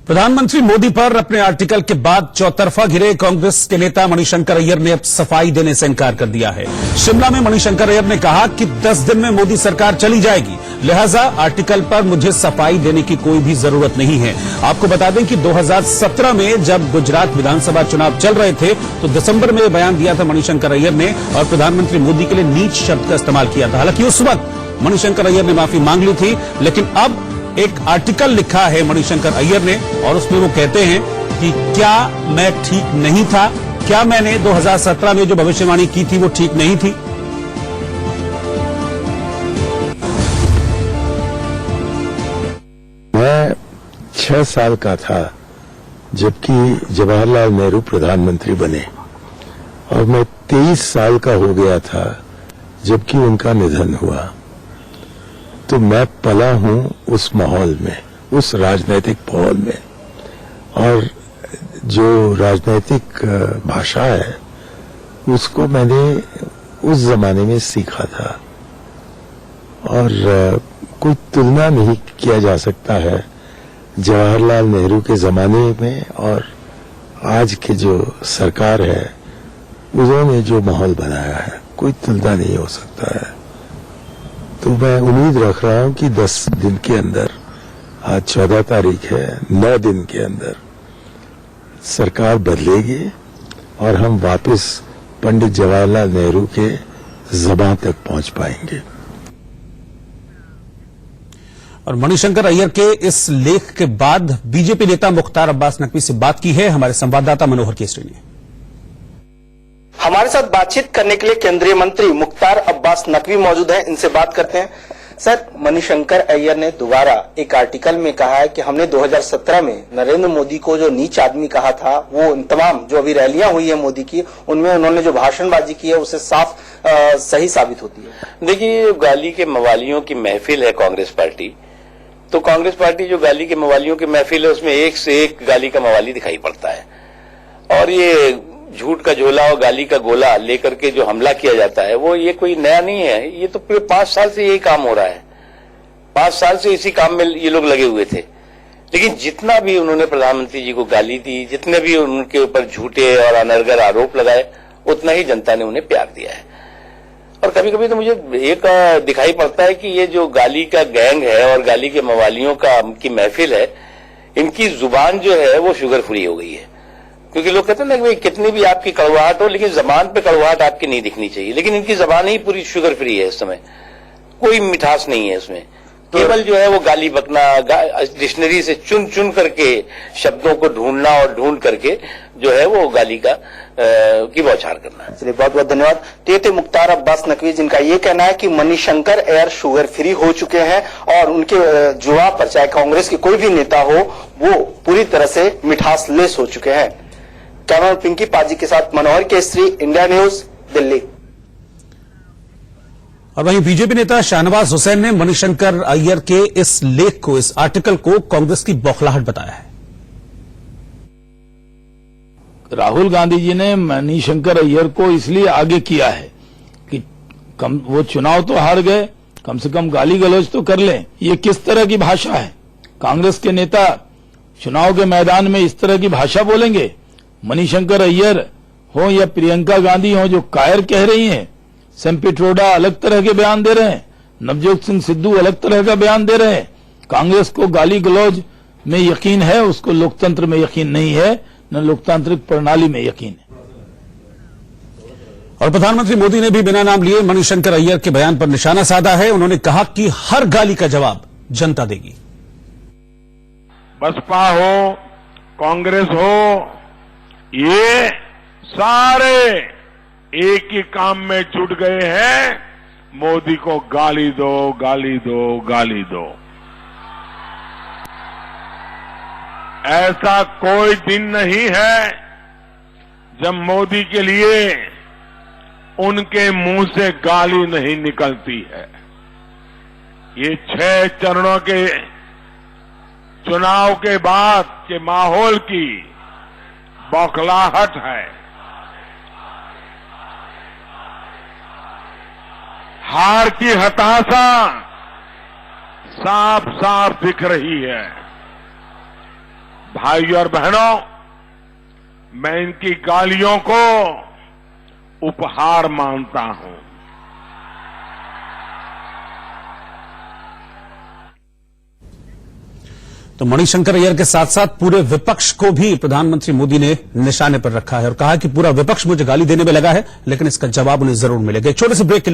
प्रधानमंत्री मोदी पर अपने आर्टिकल के बाद चौतरफा घिरे कांग्रेस के नेता मणिशंकर अय्यर ने अब सफाई देने से इंकार कर दिया है। शिमला में मणिशंकर अय्यर ने कहा कि 10 दिन में मोदी सरकार चली जाएगी, लिहाजा आर्टिकल पर मुझे सफाई देने की कोई भी जरूरत नहीं है। आपको बता दें कि 2017 में जब गुजरात विधानसभा चुनाव चल रहे थे तो दिसंबर में बयान दिया था मणिशंकर अय्यर ने और प्रधानमंत्री मोदी के लिए नीच शब्द का इस्तेमाल किया था। हालांकि उस वक्त मणिशंकर अय्यर ने माफी मांग ली थी, लेकिन अब एक आर्टिकल लिखा है मणिशंकर अय्यर ने और उसमें वो कहते हैं कि क्या मैं ठीक नहीं था, क्या मैंने 2017 में जो भविष्यवाणी की थी वो ठीक नहीं थी। मैं 6 साल का था जबकि जवाहरलाल नेहरू प्रधानमंत्री बने और मैं 23 साल का हो गया था जबकि उनका निधन हुआ। तो मैं पला हूं उस माहौल में, उस राजनीतिक माहौल में, और जो राजनीतिक भाषा है उसको मैंने उस जमाने में सीखा था और कोई तुलना नहीं किया जा सकता है जवाहरलाल नेहरू के जमाने में और आज के जो सरकार है उन्होंने जो माहौल बनाया है, कोई तुलना नहीं हो सकता है। तो मैं उम्मीद रख रहा हूं कि 10 दिन के अंदर, आज 14 तारीख है, 9 दिन के अंदर सरकार बदलेगी और हम वापस पंडित जवाहरलाल नेहरू के ज़बान तक पहुंच पाएंगे। और मणिशंकर अय्यर के इस लेख के बाद बीजेपी नेता मुख्तार अब्बास नकवी से बात की है हमारे संवाददाता मनोहर केसरी ने। हमारे साथ बातचीत करने के लिए केंद्रीय मंत्री मुख्तार अब्बास नकवी मौजूद हैं, इनसे बात करते हैं। सर, मणिशंकर अय्यर ने दोबारा एक आर्टिकल में कहा है कि हमने 2017 में नरेंद्र मोदी को जो नीच आदमी कहा था, वो तमाम जो अभी रैलियां हुई है मोदी की, उनमें उन्होंने जो भाषणबाजी की है उससे साफ सही साबित होती है। देखिए, गाली के मवालियों की महफिल है कांग्रेस पार्टी, तो कांग्रेस पार्टी जो गाली के मवालियों की महफिल है उसमें एक से एक गाली का मवाली दिखाई पड़ता है। और ये झूठ का झोला और गाली का गोला लेकर के जो हमला किया जाता है वो ये कोई नया नहीं है। ये तो पूरे 5 साल से यही काम हो रहा है। 5 साल से इसी काम में ये लोग लगे हुए थे। लेकिन जितना भी उन्होंने प्रधानमंत्री जी को गाली दी, जितने भी उनके ऊपर झूठे और अनर्गल आरोप लगाए, उतना ही जनता ने उन्हें प्यार दिया है। और कभी कभी तो मुझे एक दिखाई पड़ता है कि ये जो गाली का गैंग है और गाली के मवालियों की महफिल है, इनकी जुबान जो है वो शुगर फ्री हो गई है। क्योंकि लोग कहते हैं ना कि भाई कितनी भी आपकी कड़वाहट हो लेकिन जबान पे कड़वाहट आपकी नहीं दिखनी चाहिए, लेकिन इनकी जबान ही पूरी शुगर फ्री है। इस समय कोई मिठास नहीं है इसमें, केवल जो है वो गाली बकना, डिक्शनरी से चुन चुन करके शब्दों को ढूंढना और ढूंढ करके जो है वो गाली की बौछार करना। चलिए, बहुत बहुत धन्यवाद। ये थे मुख्तार अब्बास नकवी, जिनका ये कहना है कि मणिशंकर अय्यर शुगर फ्री हो चुके हैं और उनके जुआ पर चाहे कांग्रेस के कोई भी नेता हो वो पूरी तरह से मिठास लेस हो चुके हैं। कैमरा पिंकी पाजी के साथ मनोहर केसरी, इंडिया न्यूज, दिल्ली। और वहीं बीजेपी नेता शाहनवाज हुसैन ने मणिशंकर अय्यर के इस लेख को, इस आर्टिकल को कांग्रेस की बौखलाहट बताया है। राहुल गांधी जी ने मणिशंकर अय्यर को इसलिए आगे किया है कि वो चुनाव तो हार गए, कम से कम गाली गलौज तो कर लें। ये किस तरह की भाषा है? कांग्रेस के नेता चुनाव के मैदान में इस तरह की भाषा बोलेंगे? मणिशंकर अय्यर हो या प्रियंका गांधी हो जो कायर कह रही हैं, सैम पिट्रोडा अलग तरह के बयान दे रहे हैं, नवजोत सिंह सिद्धू अलग तरह का बयान दे रहे हैं। कांग्रेस को गाली गलौज में यकीन है, उसको लोकतंत्र में यकीन नहीं है, न लोकतांत्रिक प्रणाली में यकीन है। और प्रधानमंत्री मोदी ने भी बिना नाम लिए मणिशंकर अय्यर के बयान पर निशाना साधा है। उन्होंने कहा कि हर गाली का जवाब जनता देगी। बसपा हो, कांग्रेस हो, ये सारे एक ही काम में जुट गए हैं, मोदी को गाली दो, गाली दो, गाली दो। ऐसा कोई दिन नहीं है जब मोदी के लिए उनके मुंह से गाली नहीं निकलती है। ये 6 चरणों के चुनाव के बाद के माहौल की बौखलाहट है। हार की हताशा साफ साफ दिख रही है। भाइयों और बहनों, मैं इनकी गालियों को उपहार मानता हूं। तो मणिशंकर अय्यर के साथ साथ पूरे विपक्ष को भी प्रधानमंत्री मोदी ने निशाने पर रखा है और कहा कि पूरा विपक्ष मुझे गाली देने में लगा है, लेकिन इसका जवाब उन्हें जरूर मिलेगा। एक छोटे से ब्रेक के लिए